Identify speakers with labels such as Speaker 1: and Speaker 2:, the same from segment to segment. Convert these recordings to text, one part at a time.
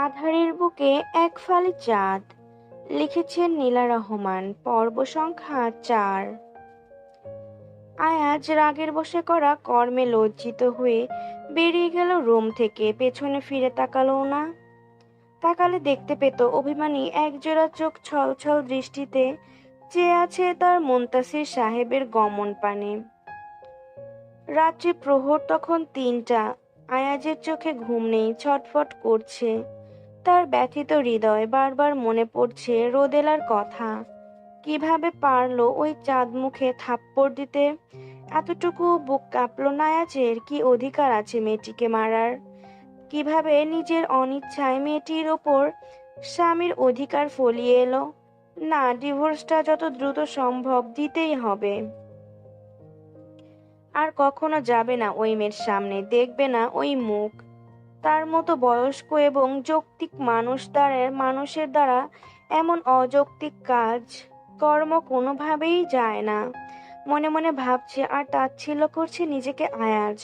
Speaker 1: আঁধারের বুকে এক ফালি চাঁদ। লিখেছেন নীলা রহমান। পর্ব সংখ্যা ৪। আয়াজ রাগের বশে করা কর্মে লজ্জিত হয়ে বেরিয়ে গেল রুম থেকে। পেছনে ফিরে তাকালো না। তাকালে দেখতে পেত অভিমানী একজোড়া চোখ ছলছল দৃষ্টিতে চেয়ে আছে তার মুনতাসির সাহেবের গমন পানে। রাত্রি প্রহর তখন ৩টা। আয়াজের চোখে ঘুম নেই, ছটফট করছে। তার ব্যথিত হৃদয়। বারবার মনে পড়ছে রোদেলার কথা। কিভাবে পারলো ওই চাঁদ মুখে থাপ্পড় দিতে? এতটুকু বুক কাঁপলো না আয়াজের? কি অধিকার আছে মেয়েটিকে মারার? কিভাবে নিজের অনিচ্ছায় মেয়েটির ওপর স্বামীর অধিকার ফলিয়ে এলো? না, ডিভোর্সটা যত দ্রুত সম্ভব দিতেই হবে। আর কখনো যাবে না ওই মেয়ের সামনে, দেখবে না ওই মুখ। তার মতো বয়স্ক এবং যৌক্তিক মানুষের দ্বারা এমন অযৌক্তিক কাজ কর্ম কোনোভাবেই যায় না। মনে মনে ভাবছে আর তাচ্ছিল্য করছে নিজেকে আয়াজ।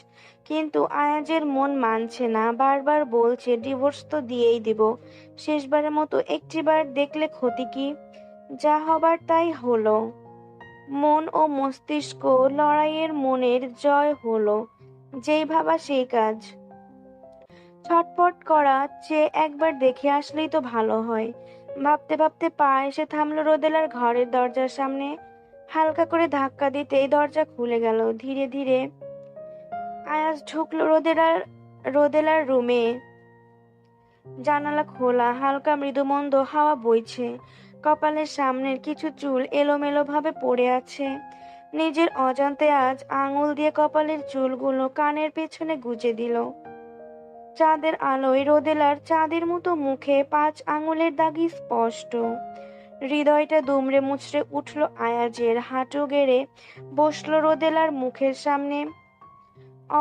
Speaker 1: কিন্তু আয়াজের মন মানছে না। বারবার বলছে ডিভোর্স তো দিয়েই দিব, শেষবারের মতো একটিবার দেখলে ক্ষতি কি? যা হবার তাই হলো। মন ও মস্তিষ্ক লড়াইয়ের মনের জয় হলো। যেই ভাবা সেই কাজ। ছটফট করা চেয়ে একবার দেখে আসলেই তো ভালো হয়। ভাবতে ভাবতে পা এসে থামলো রোদেলার ঘরের দরজার সামনে। হালকা করে ধাক্কা দিতেই দরজা খুলে গেল। ধীরে ধীরে আয়াজ ঢুকলো রোদেলার রুমে। জানালা খোলা, হালকা মৃদুমন্দ হাওয়া বইছে। কপালের সামনের কিছু চুল এলোমেলো ভাবে পড়ে আছে। নিজের অজান্তে আজ আঙুল দিয়ে কপালের চুলগুলো কানের পেছনে গুজে দিল। চাঁদের আলোয় রোদেলার চাঁদের মতো মুখে ৫ আঙুলের দাগি স্পষ্ট। হৃদয়টা দুমড়ে মুচড়ে উঠল আয়াজের। হাঁটু গেড়ে বসলো রোদেলার মুখের সামনে।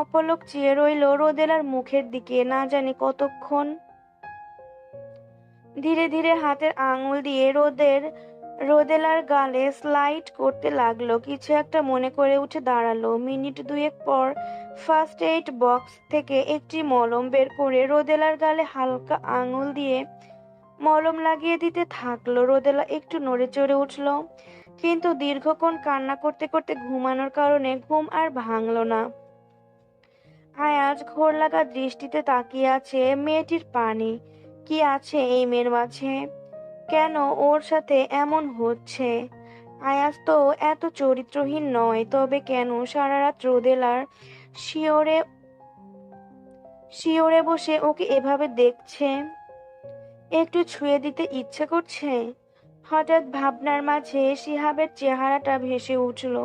Speaker 1: অপলক চেয়ে রইল রোদেলার মুখের দিকে না জানি কতক্ষণ। ধীরে ধীরে হাতের আঙুল দিয়ে রোদেলার গালে স্লাইড করতে লাগলো। কিছু একটা মনে করে উঠে দাঁড়ালো। মিনিট দুয়েক পর ফার্স্ট এইড বক্স থেকে একটি মলম বের করে রোদেলার গালে হালকা আঙুল দিয়ে মলম লাগিয়ে দিতে থাকলো। রোদেলা একটু নড়ে চড়ে উঠল, কিন্তু দীর্ঘক্ষণ কান্না করতে করতে ঘুমানোর কারণে ঘুম আর ভাঙল না। আয়াজ ঘোর লাগা দৃষ্টিতে তাকিয়ে আছে মেয়েটির পানে। কি আছে এই মেয়ের মাঝে? কেন ওর সাথে এমন হচ্ছে? আয়াজ তো এত চরিত্রহীন নয়, তবে কেন সারা রাত রোদেলার শিওরে শিওরে বসে ওকে এভাবে দেখছে? একটু ছুঁয়ে দিতে ইচ্ছে করছে। হঠাৎ ভাবনার মাঝে শিহাবের চেহারাটা ভেসে উঠল।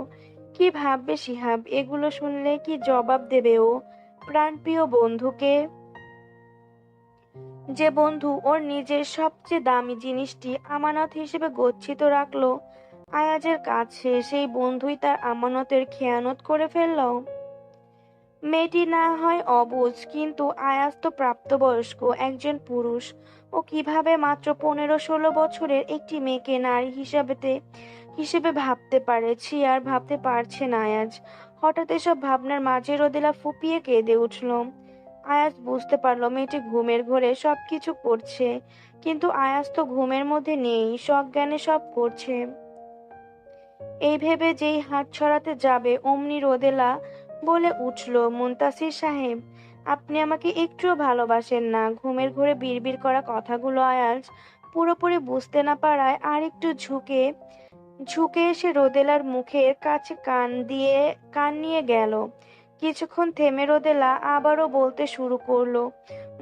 Speaker 1: কি ভাববে শিহাব? এগুলো শুনলে কি জবাব দেবে ও প্রাণপ্রিয় বন্ধুকে? যে বন্ধু ওর নিজের সবচেয়ে দামি জিনিসটি আমানত হিসেবে গচ্ছিত রাখলো আয়াজের কাছে, সেই বন্ধুই তার আমানতের খেয়ানত করে ফেলল। মেয়েটি না হয় অবুঝ, কিন্তু আয়াজ তো প্রাপ্তবয়স্ক একজন পুরুষ। ও কিভাবে মাত্র ১৫-১৬ বছরের একটি মেয়েকে নারী হিসেবে ভাবতে পারে? আর ভাবতে পারছে না আয়াজ। হঠাৎ এসব ভাবনার মাঝে রোদেলা ফুপিয়ে কেঁদে উঠল। আয়াজ বুঝতে পারলো মেয়েটি ঘুমের ঘোরে সবকিছু করছে, কিন্তু আয়াজ তো ঘুমের মধ্যে নেই, সজ্ঞানে সব করছে। এই ভেবে যেই হাত ছড়াতে যাবে অমনি রোদেলা বলে উঠল, মুনতাসির সাহেব, আপনি আমাকে একটুও ভালোবাসেন না। ঘুমের ঘোরে বিড়বিড় করা কথাগুলো আয়াজ পুরোপুরি বুঝতে না পারায় আর একটু ঝুঁকে ঝুঁকে এসে রোদেলার মুখের কাছে কান নিয়ে গেল। কিছুক্ষণ থেমে রোদেলা আবারও বলতে শুরু করলো,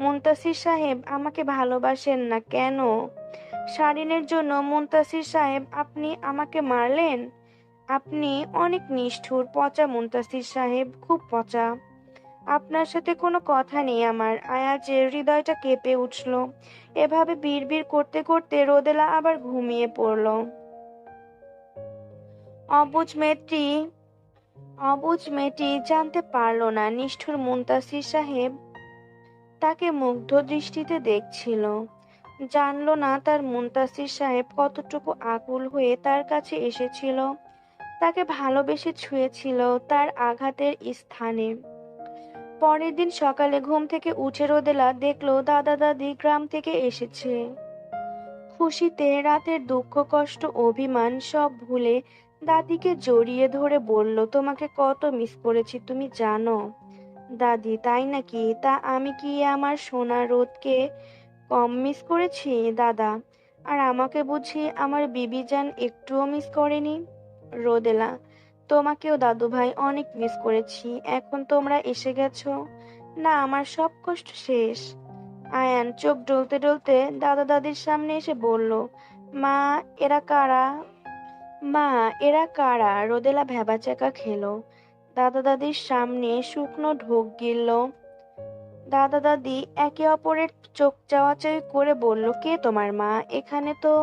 Speaker 1: মুনতাসির সাহেব, আমাকে ভালোবাসেন না কেন? শারিনের জন্য মুনতাসির সাহেব আপনি আমাকে মারলেন? আপনি অনেক নিষ্ঠুর, পচা মুনতাসির সাহেব, খুব পচা। আপনার সাথে কোনো কথা নেই আমার। আয়াজের হৃদয়টা কেঁপে উঠল। এভাবে বিড়বিড় করতে করতে রোদেলা আবার ঘুমিয়ে পড়ল। অবুঝ মেয়েটি জানতে পারল না নিষ্ঠুর মুনতাসির সাহেব তাকে মুগ্ধ দৃষ্টিতে দেখছিল। জানল না তার মুনতাসির সাহেব কতটুকু আকুল হয়ে তার কাছে এসেছিল, তাকে ভালোবেসে ছুঁয়েছিল তার আঘাতের স্থানে। পরের দিন সকালে ঘুম থেকে উঠে রোদেলা দেখলো দাদা দাদি গ্রাম থেকে এসেছে। খুশিতে রাতের দুঃখ কষ্ট অভিমান সব ভুলে দাদিকে জড়িয়ে ধরে বলল, তোমাকে কত মিস করেছি তুমি জানো। দাদি, তাই নাকি? তা আমি কি আমার সোনা রোদকে কম মিস করেছি দাদা? আর আমাকে বুঝি আমার বিবি জান একটুও মিস করেনি? রোদেলা, তোমাকেও দাদু ভাই অনেক মিস করেছি। এখন তোমরা এসে গেছো না, আমার সব কষ্ট শেষ। আয়ান চোখ ডলতে ডলতে দাদা দাদির সামনে এসে বলল, মা, এরা কারা? মা, এরা কারা? রোদেলা ভ্যাবাচ্যাকা খেলো। দাদা দাদির সামনে শুকনো ঢোক গিলল। দাদা দাদি একে অপরের চোখ চাওয়াচাওয়ি করে বলল, কে তোমার মা? এখানে তো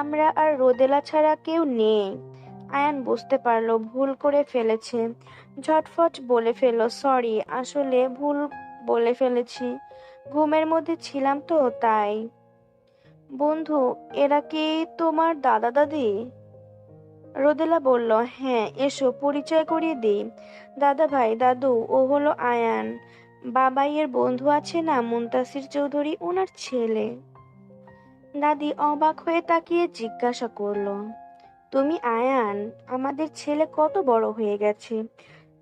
Speaker 1: আমরা আর রোদেলা ছাড়া কেউ নেই। আয়ান বুঝতে পারলো ভুল করে ফেলেছে। ঝটফট বলে ফেলল, সরি, আসলে ভুল বলে ফেলেছি, ঘুমের মধ্যে ছিলাম তো তাই। বন্ধু, এরা কি তোমার দাদা দাদি? রোদেলা বলল, হ্যাঁ, এসো পরিচয় করিয়ে দিই। দাদা ভাই, দাদু, ও হলো আয়ান, বাবাইয়ের বন্ধু আছে না মুনতাসির চৌধুরী, ওনার ছেলে। দাদি অবাক হয়ে তাকিয়ে জিজ্ঞাসা করলো, তুমি আয়ান? আমাদের ছেলে কত বড় হয়ে গেছে।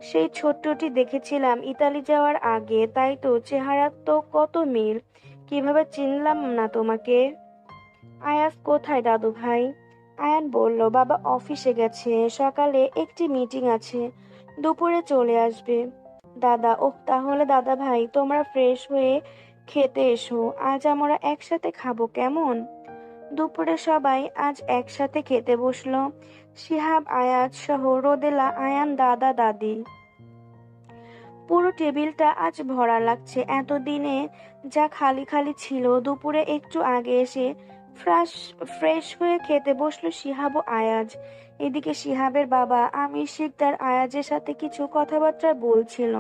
Speaker 1: সেই ছোট্টটি দেখেছিলাম ইতালি যাওয়ার আগে, তাই তো চেহারা তো কত মিল, কিভাবে চিনলাম না তোমাকে। আয়াজ কোথায় দাদু ভাই? আয়ান বলল, বাবা অফিসে গেছে, সকালে একটি মিটিং আছে, দুপুরে চলে আসবে। দাদা, ওহ, তাহলে দাদা ভাই তোমরা ফ্রেশ হয়ে খেতে এসো, আজ আমরা একসাথে খাবো কেমন? দুপুরে সবাই আজ একসাথে খেতে বসলো। শিহাব, আয়াজ সহ রোদেলা, আয়ান, দাদা দাদি। পুরো টেবিলটা আজ ভরা লাগছে। এতদিনে যা খালি খালি ছিল, দুপুরে একটু আগে এসে ফ্রেশ হয়ে খেতে বসলো শিহাব ও আয়াজ। এদিকে শিহাবের বাবা আমির শিকদার আয়াজের সাথে কিছু কথাবার্তা বলছিল।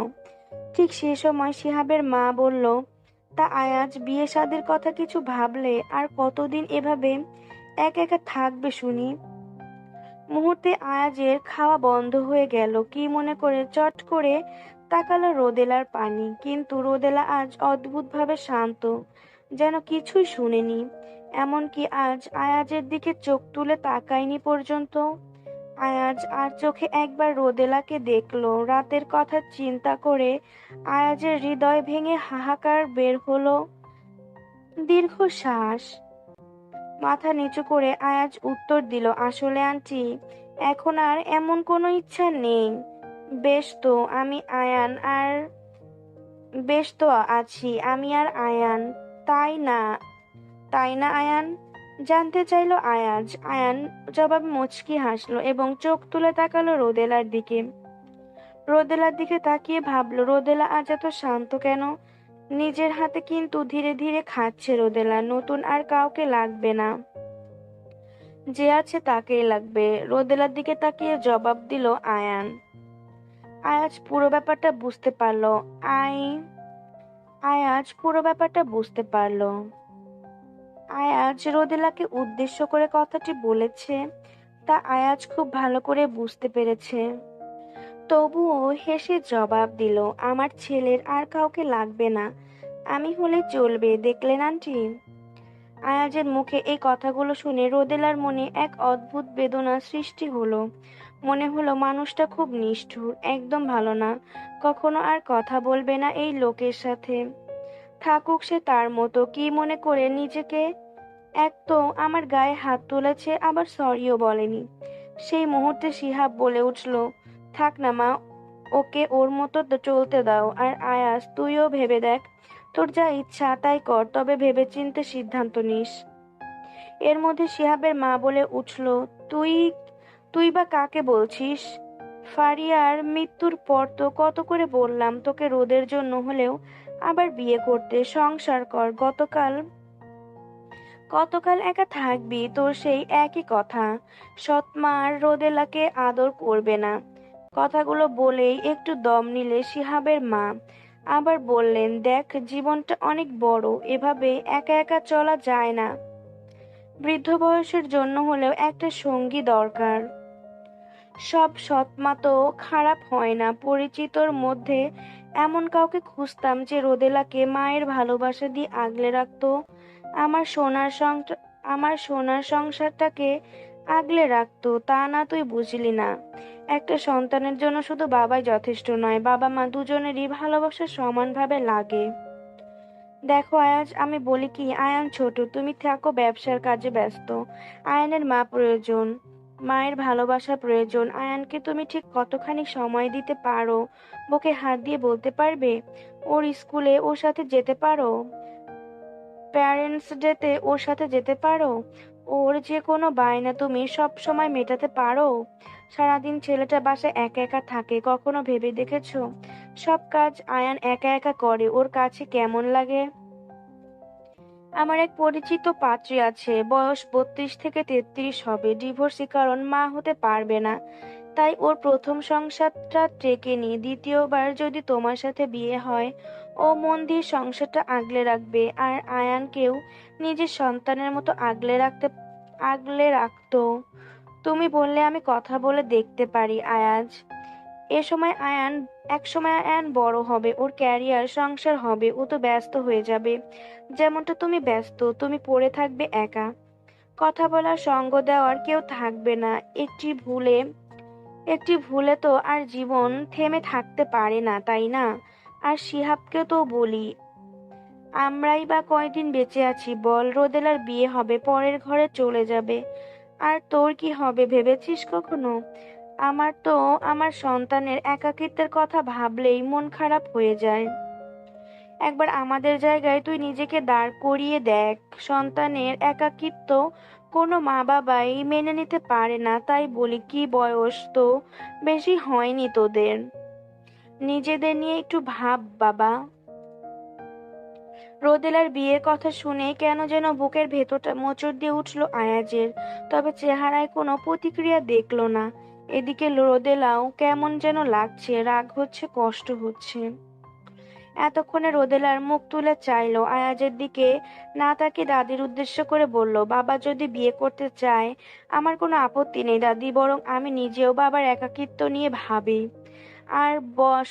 Speaker 1: ঠিক সে সময় শিহাবের মা বলল, তা আয়াজ, বিয়ে শাদির কথা কিছু ভাবলে? আর কতদিন এভাবে একা একা থাকবে শুনি? মুহূর্তে আয়াজের খাওয়া বন্ধ হয়ে গেল। কি মনে করে চট করে তাকালো রোদেলার পানি, কিন্তু রোদেলা আজ অদ্ভুতভাবে শান্ত, যেন কিছুই শুনেনি। এমনকি আজ আয়াজের দিকে চোখ তুলে তাকায়নি পর্যন্ত। আয়াজ আর চোখে একবার রোদেলাকে দেখলো। রাতের কথা চিন্তা করে আয়াজের হৃদয় ভেঙে হাহাকার বের হলো। দীর্ঘ শ্বাস। মাথা নিচু করে আয়াজ উত্তর দিল, আসলে আন্টি, এখন আর এমন কোনো ইচ্ছা নেই। বেশ তো আমি আয়ান আর বেশ তো আছি আমি আর আয়ান, তাই না? তাই না আয়ান? জানতে চাইলো আয়াজ। আয়ান জবাবে মুচকি হাসলো এবং চোখ তুলে তাকালো রোদেলার দিকে। রোদেলার দিকে তাকিয়ে ভাবলো, রোদেলা আজ এত শান্ত কেন? নিজের হাতে কিন্তু ধীরে ধীরে খাচ্ছে রোদেলা। নতুন আর কাউকে লাগবে না, যে আছে তাকেই লাগবে। রোদেলার দিকে তাকিয়ে জবাব দিল আয়ান। আয়াজ পুরো ব্যাপারটা বুঝতে পারলো। আয়াজ পুরো ব্যাপারটা বুঝতে পারলো। আয়াজ রোদেলাকে উদ্দেশ্য করে কথাটি বলেছে, তা আয়াজ খুব ভালো করে বুঝতে পেরেছে। তবুও হেসে জবাব দিল, আমার ছেলের আর কাউকে লাগবে না, আমি হলে চলবে, দেখলেন আন্টি? আয়াজের মুখে এই কথাগুলো শুনে রোদেলার মনে এক অদ্ভুত বেদনা সৃষ্টি হলো। মনে হলো মানুষটা খুব নিষ্ঠুর, একদম ভালো না, কখনো আর কথা বলবে না এই লোকের সাথে। থাকুক সে তার মতো। কি মনে করে নিজেকে? এক তো আমার গায়ে হাত তুলেছে, আবার সরিও বলেনি। সেই মুহূর্তে শিহাব বলে উঠল, থাক না মা, ওকে ওর মতো চলতে দাও। আর আয়াজ, তুইও ভেবে দেখ, তোর যা ইচ্ছা তাই কর, তবে ভেবেচিন্তে সিদ্ধান্ত নিস। এর মধ্যে শিহাবের মা বলে উঠল, তুই তুই বা কাকে বলছিস? ফারিয়ার মৃত্যুর পর তো কত করে বললাম তোকে রোদের জন্য হলেও আবার বিয়ে করতে, সংসার কর। কতকাল একা থাকবি? তোর সেই একই কথা। সৎমা আর রোদেলাকে আদর করবে না। কথাগুলো বলেই একটু দম নিলে শিহাবের মা আবার বললেন, দেখ, জীবনটা অনেক বড়, এভাবে একা একা চলা যায় না। বৃদ্ধ বয়সের জন্য হলেও একটা সঙ্গী দরকার। সব সৎমা তো খারাপ হয় না, পরিচিতর মধ্যে এমন কাউকে খুঁজতাম যে রোদেলাকে মায়ের ভালোবাসা দিয়ে আগলে রাখতো, আমার সোনার সংসারটাকে আগলে রাখতো। তা না, তুই বুঝলি না। একটা সন্তানের জন্য শুধু বাবাই যথেষ্ট নয়, বাবা মা দুজনেরই ভালোবাসা সমানভাবে লাগে। দেখো আয়াজ, আমি বলি কি, আয়ান ছোট, তুমি থাকো ব্যবসার কাজে ব্যস্ত। আয়ানের মা প্রয়োজন, মায়ের ভালোবাসা প্রয়োজন। আয়ানকে তুমি ঠিক কতখানি সময় দিতে পারো? বুকে হাত দিয়ে বলতে পারবে? ওর স্কুলে ওর সাথে যেতে পারো? প্যারেন্টস ডেতে ওর সাথে যেতে পারো? ওর যে কোনো বায়না তুমি সব সময় মেটাতে পারো? সারাদিন ছেলেটা বাসায় একা একা থাকে, কখনো ভেবে দেখেছো সব কাজ আয়ান একা একা করে, ওর কাছে কেমন লাগে? আমার এক পরিচিত পাত্রী আছে, বয়স 32 থেকে 33 হবে, ডিভোর্সি, কারণ মা হতে পারবে না, তাই ওর প্রথম সংসারটা টেকেনি। দ্বিতীয়বার যদি তোমার সাথে বিয়ে হয়, ও মন দিয়ে সংসারটা আগলে রাখবে, আর আয়ানকেও নিজের সন্তানের মতো আগলে রাখতো। তুমি বললে আমি কথা বলে দেখতে পারি আয়াজ। এক সময় আয়ান বড় হবে, ওর ক্যারিয়ার, সংসার হবে, ও তো ব্যস্ত হয়ে যাবে, যেমনটা তুমি ব্যস্ত। তুমি পড়ে থাকবে একা, কথা বলার, সঙ্গ দেওয়ার কেউ থাকবে না। একটি ভুলে তো আর জীবন থেমে থাকতে পারে না, তাই না? আর শিহাবকেও তো বলি, আমরাই বা কয়দিন বেঁচে আছি বল? রোদেলার বিয়ে হবে, পরের ঘরে চলে যাবে, আর তোর কি হবে ভেবেছিস কখনো? আমার তো আমার সন্তানের একাকিত্বের কথা ভাবলেই মন খারাপ হয়ে যায়। একবার আমাদের জায়গায় তুই নিজেকে দাঁড় করিয়ে দেখ। সন্তানের একাকিত্ব কোনো মা বাবাই মেনে নিতে পারে না। তাই বলি কি, বয়স তো বেশি হয়নি তোদের, নিজেদের নিয়ে একটু ভাব বাবা। রোদেলার বিয়ের কথা শুনে কেন যেন বুকের ভেতরটা মোচড় দিয়ে উঠল আয়াজের, তবে চেহারায় কোনো প্রতিক্রিয়া দেখল না। এদিকে রোদেলাও কেমন যেন লাগছে, রাগ হচ্ছে, কষ্ট হচ্ছে। এতক্ষণে রোদেলার মুখ তুলে চাইলো আয়াজের দিকে, না তাকে দাদির উদ্দেশ্য করে বলল, বাবা যদি বিয়ে করতে চায় আমার কোনো আপত্তি নেই দাদি, বরং আমি নিজেও বাবার একাকিত্ব নিয়ে ভাবি। আর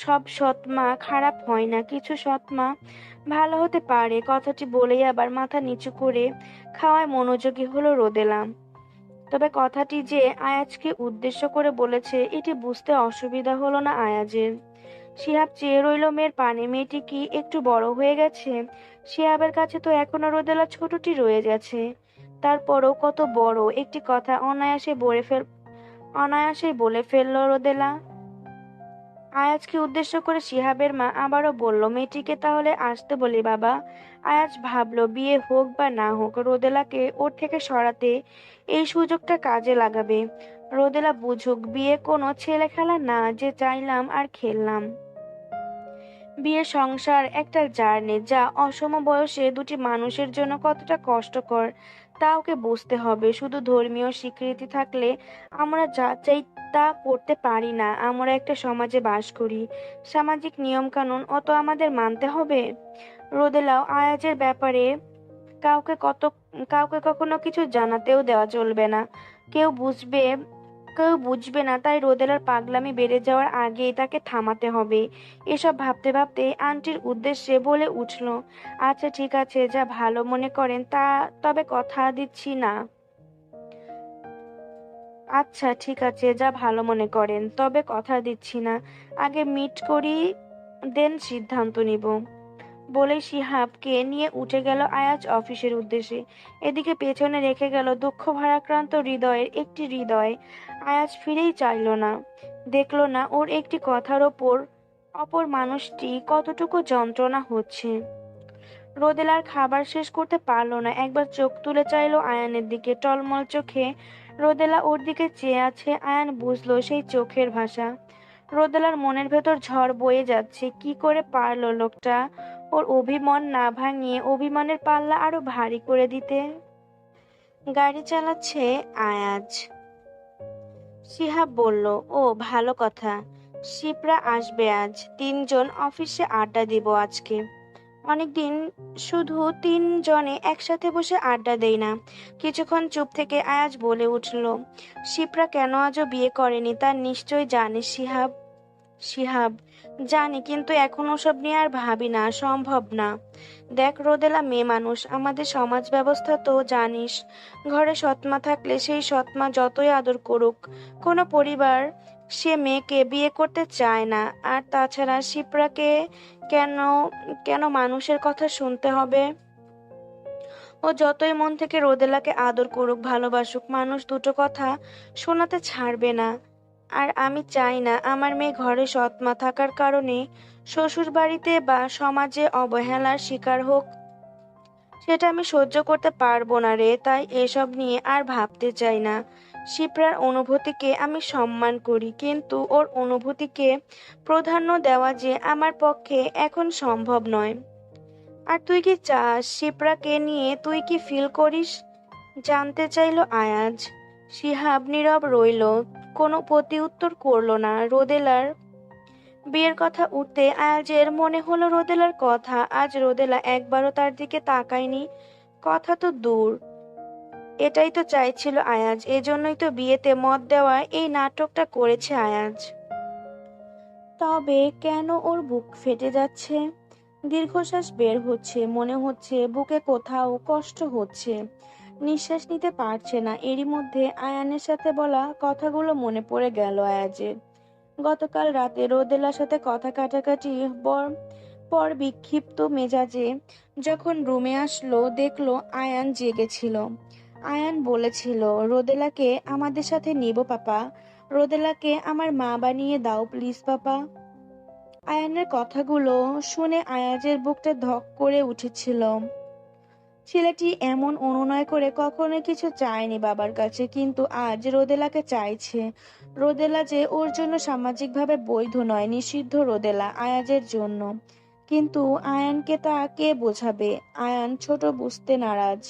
Speaker 1: সব সৎমা খারাপ হয় না, কিছু সৎমা ভালো হতে পারে। কথাটি বলেই আবার মাথা নিচু করে খাওয়ায় মনোযোগী হলো রোদেলা। তবে কথাটি যে আয়াজকে উদ্দেশ্য করে বলেছে এটি বুঝতে অসুবিধা হলো না আয়াজের। শিহাব চেয়ে রইল মেয়ের পানে। মেয়েটি কি একটু বড় হয়ে গেছে? শিহাবের কাছে তো এখনো রোদেলা ছোটটি রয়ে গেছে। তারপরও কত বড় একটি কথা অনায়াসেই বলে ফেললো রোদেলা। আয়াজকে উদ্দেশ্য করে শিহাবের মা আবারও বলল, মেয়েটিকে তাহলে আসতে বলি বাবা। আয়াজ ভাবলো, বিয়ে হোক বা না হোক, রোদেলাকে ওর থেকে সরাতে এই সুযোগটা কাজে লাগাবে। রোদেলা বুঝুক, বিয়ে কোনো ছেলে খেলা না যে চাইলাম আর খেললাম। বিয়ে সংসার একটা জার্নি, যা অসম বয়সে দুটি মানুষের জন্য কতটা কষ্টকর তা ওকে বুঝতে হবে। শুধু ধর্মীয় স্বীকৃতি থাকলে আমরা যা চাই তা করতে পারি না। আমরা একটা সমাজে বাস করি, সামাজিক নিয়ম কানুন অত আমাদের মানতে হবে? রোদেলাও আয়াজের ব্যাপারে কাউকে কত কাউকে কখনো কিছু জানাতেও দেওয়া চলবে না। কেউ বুঝবে কেউ বুঝবে না, তাই রোদেলার পাগলামি বেড়ে যাওয়ার আগেই তাকে থামাতে হবে। এসব ভাবতে ভাবতে আন্টির উদ্দেশ্যে বলে উঠল, আচ্ছা ঠিক আছে, যা ভালো মনে করেন তা, তবে কথা দিচ্ছি না। আচ্ছা ঠিক আছে, যা ভালো মনে করেন, তবে কথা দিচ্ছি না। আগে মিট করি, দেন সিদ্ধান্ত নিব। বলে শিহাবকে নিয়ে উঠে গেল আয়াজ অফিসের উদ্দেশ্যে। এদিকে পেছনে রেখে গেল দুঃখ ভারাক্রান্ত হৃদয়ের একটি হৃদয়। আয়াজ ফিরেই চাইল না, দেখলো না ওর একটি কথার অপর মানুষটি কতটুকু যন্ত্রণা হচ্ছে। রোদেলার খাবার শেষ করতে পারলো না, একবার চোখ তুলে চাইলো আয়ানের দিকে, টলমল চোখে রোদেলা ওর দিকে চেয়ে আছে। আয়ান বুঝলো সেই চোখের ভাষা। রোদেলার মনের ভেতর ঝড় বয়ে যাচ্ছে। কি করে পারলো লোকটা ওর অভিমান না ভাঙিয়ে অভিমানের পাল্লা আরো ভারী করে দিতে? গাড়ি চালাচ্ছে আয়াজ। শিহাব বলল, ও ভালো কথা, শিপ্রা আসবে আজ, তিনজন অফিসে আড্ডা দিব আজকে। অনেকদিন শুধু তিনজনে একসাথে বসে আড্ডা দেই না। কিছুক্ষণ চুপ থেকে আয়াজ বলে উঠল, শিপ্রা কেন আজও বিয়ে করেনি তা নিশ্চয় জানিস শিহাব। শিহাব: জানি, কিন্তু এখন ওসব নিয়ে আর ভাবি না, সম্ভব না। দেখ রোদেলা, মেয়ে মানুষ, আমাদের সমাজ ব্যবস্থা তো জানিস। ঘরে সৎমা থাকলে সেই সৎমা যতই আদর করুক, কোনো পরিবার সে মেয়েকে বিয়ে করতে চায় না। আর তাছাড়া শিপ্রাকে কেন কেন মানুষের কথা শুনতে হবে? ও যতই মন থেকে রোদেলাকে আদর করুক, ভালোবাসুক, মানুষ দুটো কথা শোনাতে ছাড়বে না। আর আমি চাই না আমার মেয়ে ঘরে সৎমা থাকার কারণে শ্বশুর বাড়িতে বা সমাজে অবহেলার শিকার হোক। সেটা আমি সহ্য করতে পারবো না রে, তাই এসব নিয়ে আর ভাবতে চাই না। শিপ্রার অনুভূতিকে আমি সম্মান করি, কিন্তু ওর অনুভূতিকে প্রাধান্য দেওয়া যে আমার পক্ষে এখন সম্ভব নয়। আর তুই কি চাস? শিপ্রাকে নিয়ে তুই কি ফিল করিস? জানতে চাইলো আয়াজ। শিহাব নীরব রইল, কোনো প্রতি উত্তর করলো না। রোদেলার বিয়ের কথা উঠতে আয়াজের মনে হলো রোদেলার কথা। আজ রোদেলা একবারও তার দিকে তাকায়নি। কথা তো দূর, এটাই তো চাইছিল আয়াজ, এজন্যই তো বিয়েতে মত দেওয়া এই নাটকটা করেছে আয়াজ। তবে কেন ওর বুক ফেটে যাচ্ছে? দীর্ঘশ্বাস বের হচ্ছে, মনে হচ্ছে বুকে কোথাও কষ্ট হচ্ছে। নিঃশ্বাস নিতে পারছে না। এরই মধ্যে আয়ানের সাথে বলা কথাগুলো মনে পড়ে গেল আয়াজের। গতকাল রাতে রোদেলার সাথে কথা কাটাকাটি পর বিক্ষিপ্ত মেজাজে যখন রুমে আসলো, দেখলো আয়ান জেগেছিল। আয়ান বলেছিল, রোদেলাকে আমাদের সাথে নিব পাপা, রোদেলাকে আমার মা বানিয়ে দাও প্লিজ পাপা। আয়ানের কথাগুলো শুনে আয়াজের বুকটা ধক করে উঠেছিল। ছেলেটি এমন অনুনয় করে কখনো কিছু চায়নি বাবার কাছে, কিন্তু আজ রোদেলাকে চাইছে। রোদেলা যে ওর জন্য সামাজিকভাবে বৈধ নয়, নিষিদ্ধ রোদেলা আয়াজের জন্য। কিন্তু আয়ানকে তা কে বোঝাবে? আয়ান ছোট, বুঝতে নারাজ।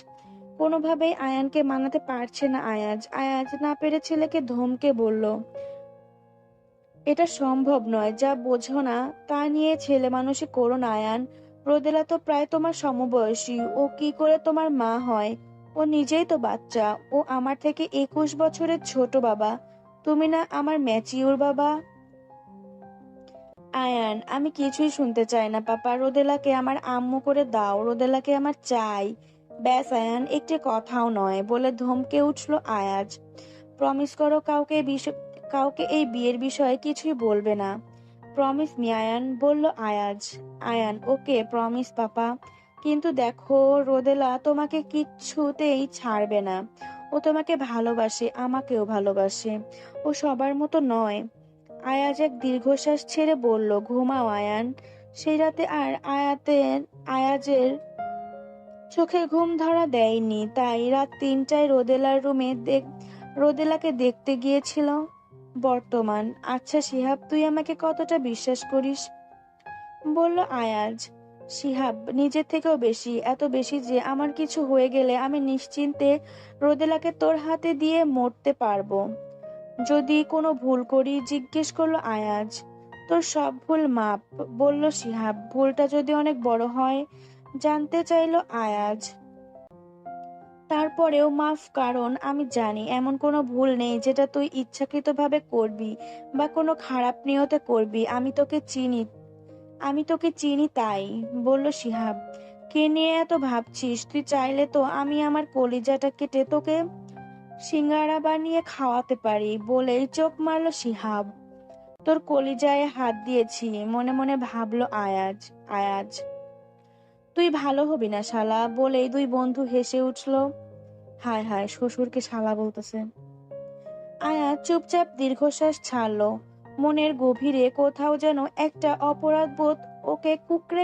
Speaker 1: কোনোভাবেই আয়ানকে মানাতে পারছে না আয়াজ। আয়াজ না পেরে ছেলেকে ধমকে বলল, এটা সম্ভব নয়, যা বোঝো না তা নিয়ে ছেলে মানুষই করো না আয়ান। রোদেলা তো প্রায় তোমার সমবয়সী, ও কি করে তোমার মা হয়? ও নিজেই তো বাচ্চা, ও আমার থেকে 21 বছরের ছোট বাবা। তুমি না আমার ম্যাচিউর বাবা। আয়ান, আমি কিছুই শুনতে চাই না পাপা, রোদেলাকে আমার আম্মু করে দাও, রোদেলাকে আমার চাই। ব্যাস আয়ান, একটি কথাও নয় বলে ধমকে উঠল আয়াজ। প্রমিস করো কাউকে এই বিয়ের বিষয়ে কিছুই বলবে না। প্রমিস মি আয়ান, বলল আয়াজ। আয়ান: ওকে প্রমিস পাপা। কিন্তু দেখো, রোদেলা তোমাকে কিচ্ছুতেই ছাড়বে না। ও তোমাকে ভালোবাসে, আমাকেও ভালোবাসে। ও সবার মতো নয়। আয়াজ এক দীর্ঘশ্বাস ছেড়ে বলল, ঘুমাও আয়ান। সেই রাতে আর আয়াজের চোখে ঘুম ধরা দেয়নি, তাই রাত 3টায় রোদেলাকে দেখতে গিয়েছিল। বর্তমান: আচ্ছা শিহাব, তুই আমাকে কতটা বিশ্বাস করিস? বলল আয়াজ। শিহাব: নিজের থেকেও বেশি, এত বেশি যে আমার কিছু হয়ে গেলে আমি নিশ্চিন্তে রোদেলাকে তোর হাতে দিয়ে মরতে পারবো। যদি কোনো ভুল করি? জিজ্ঞেস করলো আয়াজ। তোর সব ভুল মাপ, বলল শিহাব। ভুলটা যদি অনেক বড় হয়? জানতে চাইলো আয়াজ। তারপরেও মাফ, কারণ আমি জানি এমন কোনো ভুল নেই যেটা তুই ইচ্ছাকৃতভাবে করবি বা কোনো খারাপ নিয়তে করবি। আমি তোকে চিনি তাই, বলল শিহাব। কে নিয়ে এত ভাবছিস? তুই চাইলে তো আমি আমার কলিজাটা কেটে তোকে সিঙ্গারা বানিয়ে খাওয়াতে পারি, বলেই চোখ মারল শিহাব। তোর কলিজায় হাত দিয়েছি, মনে মনে ভাবলো আয়াজ। আয়াজ: তুই ভালো হবি না শালা, বলেই দুই বন্ধু হেসে উঠল। হায় হায়, শ্বশুরকে শালা বলতেছে। আয়াজ চুপচাপ দীর্ঘশ্বাস ছাড়লো। মনের গভীরে কোথাও যেন একটা অপরাধ বোধ ওকে কুকড়ে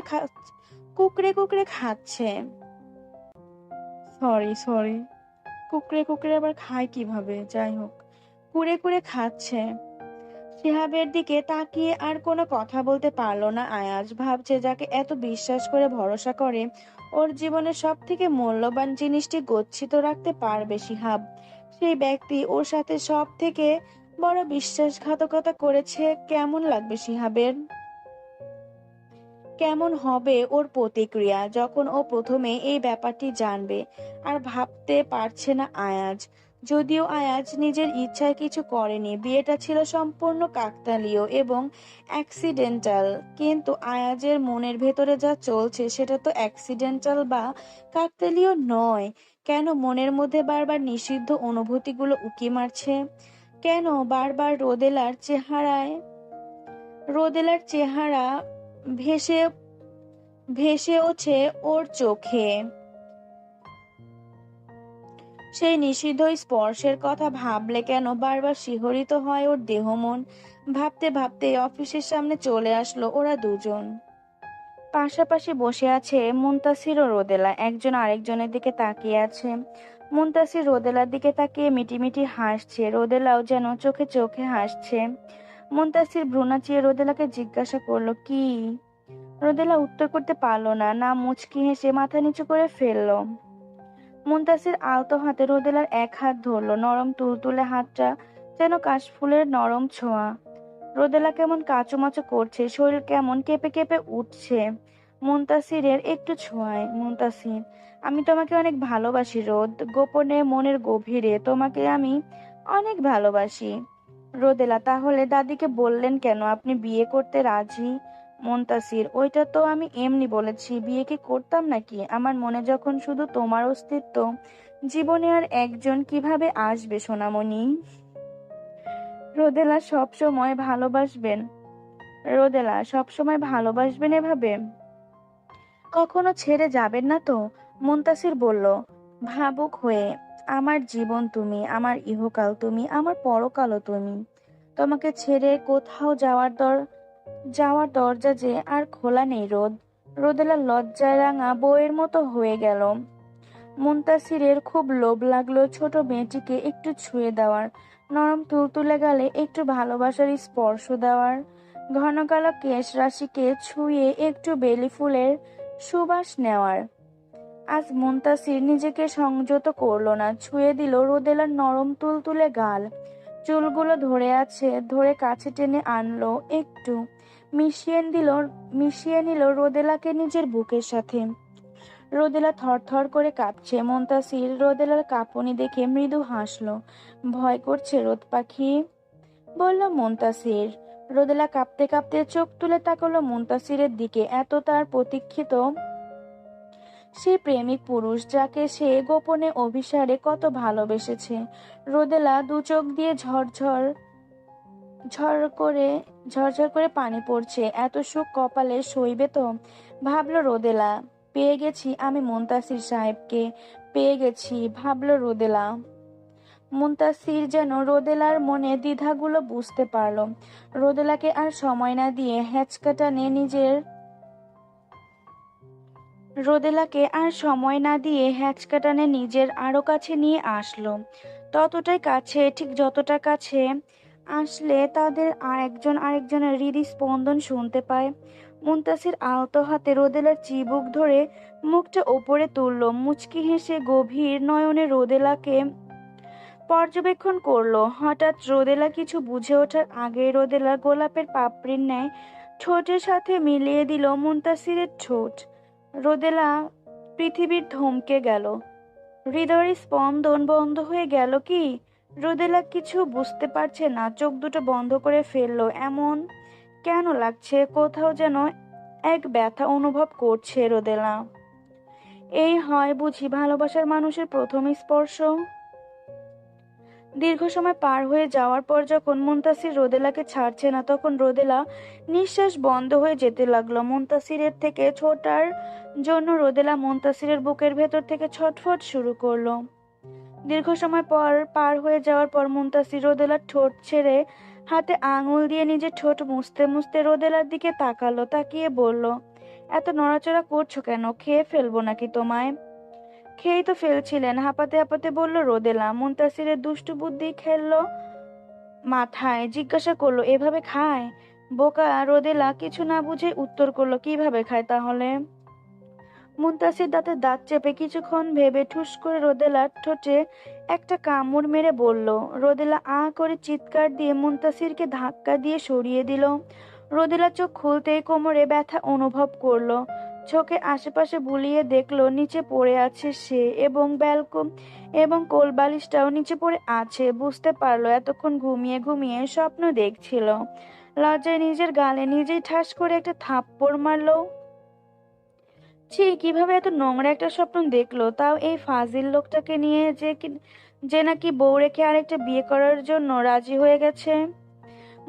Speaker 1: কুকড়ে খাচ্ছে। সরি সরি, কুকড়ে কুকড়ে আবার খায় কিভাবে? যাই হোক, কুড়ে কুড়ে খাচ্ছে। শিহাবের দিকে তাকিয়ে আর কোনো কথা বলতে পারলো না আয়াজ। ভাবছে, যাকে এত বিশ্বাস করে ভরসা করে, ওর জীবনের সব থেকে মূল্যবান জিনিসটি গচ্ছিত রাখতে পারবে শিহাব, সেই ব্যক্তি ওর সাথে সব থেকে বড় বিশ্বাসঘাতকতা করেছে। কেমন লাগবে শিহাবের? কেমন হবে ওর প্রতিক্রিয়া যখন ও প্রথমে এই ব্যাপারটি জানবে? আর ভাবতে পারছে না আয়াজ। যদিও আয়াজ নিজের ইচ্ছায় কিছু করেনি, বিয়েটা ছিল সম্পূর্ণ কাকতালীয় এবং অ্যাক্সিডেন্টাল, কিন্তু আয়াজের মনের ভেতরে যা চলছে সেটা তো অ্যাক্সিডেন্টাল বা কাকতালীয় নয়। কেন মনের মধ্যে বারবার নিষিদ্ধ অনুভূতিগুলো উকি মারছে? কেন বারবার রোদেলার চেহারা ভেসে ভেসে ওঠে ওর চোখে? সেই নিষিদ্ধ স্পর্শের কথা ভাবলে কেন বারবার শিহরিত হয় ওর দেহ মন? ভাবতে ভাবতে অফিসের সামনে চলে আসলো ওরা দুজন। পাশাপাশি বসে আছে মুনতাসির ও রোদেলা, একজন আরেকজনের দিকে তাকিয়ে আছে। মুনতাসির রোদেলার দিকে তাকিয়ে মিটিমিটি হাসছে, রোদেলাও যেন চোখে চোখে হাসছে। মুনতাসির ভ্রু নাচিয়ে রোদেলাকে জিজ্ঞাসা করলো, কি? রোদেলা উত্তর করতে পারলো না, না মুচকি হেসে মাথা নিচু করে ফেললো। মুনতাসির আলতো হাতে রোদেলার এক হাত ধরলো, নরম তুলতুলে হাতটা যেন কাশফুলের নরম ছোঁয়া। রোদেলা কেমন কাঁচুমাচু করছে, শরীর কেমন কেঁপে কেঁপে উঠছে মুনতাসিরের একটু ছোঁয়ায়। মুনতাসির, আমি তোমাকে অনেক ভালোবাসি রোদ, গোপনে মনের গভীরে তোমাকে আমি অনেক ভালোবাসি। রোদেলা, তাহলে দাদিকে বললেন কেন আপনি বিয়ে করতে রাজি? মুনতাসির, ওইটা তো আমি এমনি বলেছি, বিয়ে কি করতাম নাকি? আমার মনে যখন শুধু তোমার অস্তিত্ব, জীবনে আর একজন কিভাবে আসবে সোনামণি? রোদেলা, সব সময় ভালোবাসবেন? রোদেলা, সব সময় ভালোবাসবেন এভাবে? কখনো ছেড়ে যাবেন না তো? মুনতাসির বলল ভাবুক হয়ে, আমার জীবন তুমি, আমার ইহকাল তুমি, আমার পরকালও তুমি। তোমাকে ছেড়ে কোথাও যাওয়ার দরজা যে আর খোলা নেই রোদ। রোদেলা লজ্জায় রাঙা বউয়ের মতো হয়ে গেল। মুনতাসিরের খুব লোভ লাগলো ছোট মেয়েটিকে একটু ছুঁয়ে দেওয়ার, নরম তুলতুলে গালে একটু ভালোবাসার স্পর্শ দেওয়ার, ঘন কালো কেশ রাশিকে ছুঁয়ে একটু বেলি ফুলের সুবাস নেওয়ার। আজ মুনতাসির নিজেকে সংযত করলো না, ছুঁয়ে দিল রোদেলার নরম তুলতুলে গাল। চুলগুলো ধরে কাছে টেনে আনলো, একটু মিশিয়ে নিল রোদেলাকে নিজের বুকের সাথে। রোদেলা থরথর করে কাঁপছে। মুনতাসির রোদেলার কাঁপুনি দেখে মৃদু হাসলো। ভয় করছে রোদ পাখি, বলল মুনতাসির। রোদেলা কাঁপতে কাঁপতে চোখ তুলে তাকালো মুনতাসিরের দিকে। এত তার প্রতীক্ষিত সেই প্রেমিক পুরুষ, যাকে সে গোপনে অভিসারে কত ভালোবেসেছে। রোদেলা দু চোখ দিয়ে ঝরঝর করে পানি পড়ছে। এত সুখ কপালে সইবে তো? ভাবলো রোদেলা। পেয়ে গেছি আমি মুনতাসির সাহেবকে, পেয়ে গেছি, ভাবলো রোদেলা। মুনতাসির যেন রোদেলার মনে দ্বিধাগুলো বুঝতে পারলো। রোদেলাকে আর সময় না দিয়ে হ্যাচকা টানে নিজের আরো কাছে নিয়ে আসলো। ততটাই কাছে, ঠিক যতটা কাছে আসলে তাদের একজন আরেকজনের হৃদস্পন্দন শুনতে পায়। মুনতাসির আলতো হাতে রোদেলার চিবুক ধরে মুখটা ওপরে তুললো, মুচকি হেসে গভীর নয়নে রোদেলাকে পর্যবেক্ষণ করলো। হঠাৎ রোদেলা কিছু বুঝে ওঠার আগেই রোদেলা গোলাপের পাপড়ির ন্যায় ঠোঁটের সাথে মিলিয়ে দিল মুনতাসিরের ঠোঁট। রোদেলা পৃথিবীর থমকে গেল, হৃদয়ের স্পন্দন বন্ধ হয়ে গেল। কি? রোদেলা কিছু বুঝতে পারছে না, চোখ দুটো বন্ধ করে ফেললো। এমন কেন লাগছে? কোথাও যেন এক ব্যথা অনুভব করছে রোদেলা। এই হয় বুঝি ভালোবাসার মানুষের প্রথম স্পর্শ? দীর্ঘ সময় পার হয়ে যাওয়ার পর যখন মুনতাসির রোদেলাকে ছাড়ছে না, তখন রোদেলা নিঃশ্বাস বন্ধ হয়ে যেতে লাগলো। মুনতাসিরের থেকে ছোটার জন্য রোদেলা মুনতাসিরের বুকের ভেতর থেকে ছটফট শুরু করলো। দীর্ঘ সময় পার হয়ে যাওয়ার পর মুনতাসির রোদেলার ঠোঁট ছেড়ে হাতে আঙুল দিয়ে নিজের ঠোঁট মুছতে মুছতে রোদেলার দিকে তাকালো। তাকিয়ে বলল, এত নড়াচড়া করছো কেন? খেয়ে ফেলবো নাকি তোমায়? খেয়েই তো ফেলছিলেন, হাঁপাতে হাঁপাতে বলল রোদেলা। মুনতাসিরের দুষ্টু বুদ্ধি খেললো মাথায়, জিজ্ঞাসা করলো, এভাবে খায়? বোকা রোদেলা কিছু না বুঝে উত্তর করলো, কিভাবে খায় তাহলে? মুনতাসির দাঁতে দাঁত চেপে কিছুক্ষণ ভেবে ঠুস করে রোদেলার ঠোঁটে একটা কামড় মেরে বলল। রোদেলা আ করে চিৎকার দিয়ে মুনতাসিরকে ধাক্কা দিয়ে সরিয়ে দিল। রোদেলা চোখ খুলতেই কোমরে ব্যথা অনুভব করলো। চোখে আশেপাশে বুলিয়ে দেখলো নিচে পড়ে আছে সে, এবং কোলবালিশটাও নিচে পড়ে আছে। বুঝতে পারলো এতক্ষণ ঘুমিয়ে ঘুমিয়ে স্বপ্ন দেখছিল। লজ্জায় নিজের গালে নিজেই ঠাস করে একটা থাপ্পড় মারলো। ছি, কিভাবে এত নোংরা একটা স্বপ্ন দেখলো, তাও এই ফাজিল লোকটাকে নিয়ে, যে নাকি বউ রেখে আরেকটা বিয়ে করার জন্য রাজি হয়ে গেছে।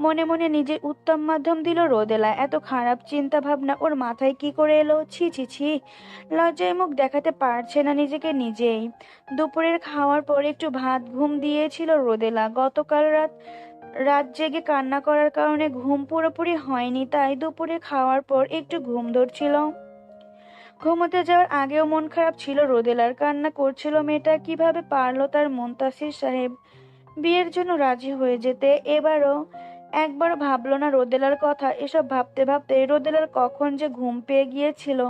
Speaker 1: মনে মনে নিজের উত্তম মাধ্যম দিল রোদেলা। এত খারাপ চিন্তা ভাবনা ওর মাথায় কি করে এলো! ছি ছি ছি, লজ্জায় মুখ দেখাতে পারছে না নিজেকে নিজেই। দুপুরের খাওয়ার পর একটু ভাত ঘুম দিয়েছিল রোদেলা। গতকাল রাত রাত জেগে কান্না করার কারণে ঘুম পুরোপুরি হয়নি, তাই দুপুরে খাওয়ার পর একটু ঘুম ধরছিল। ঘুমোতে যাওয়ার আগেও মন খারাপ ছিল রোদেলার। কান্না করছিল মেয়েটা। কিভাবে পারলো তার মুনতাসির সাহেব বিয়ের জন্য রাজি হয়ে যেতে! একবারও ভাবলো না রোদেলার কথা। এসব ভাবতে ভাবতে রোদেলার কখন যে ঘুম পেয়ে গিয়েছিল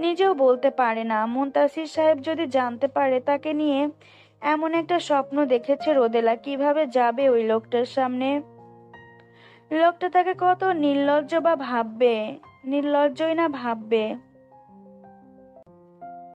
Speaker 1: নিজেও বলতে পারে না। মুনতাসির সাহেব যদি জানতে পারে তাকে নিয়ে এমন একটা স্বপ্ন দেখেছে রোদেলা, কিভাবে যাবে ওই লোকটার সামনে? লোকটা তাকে কত নির্লজ্জই না ভাববে।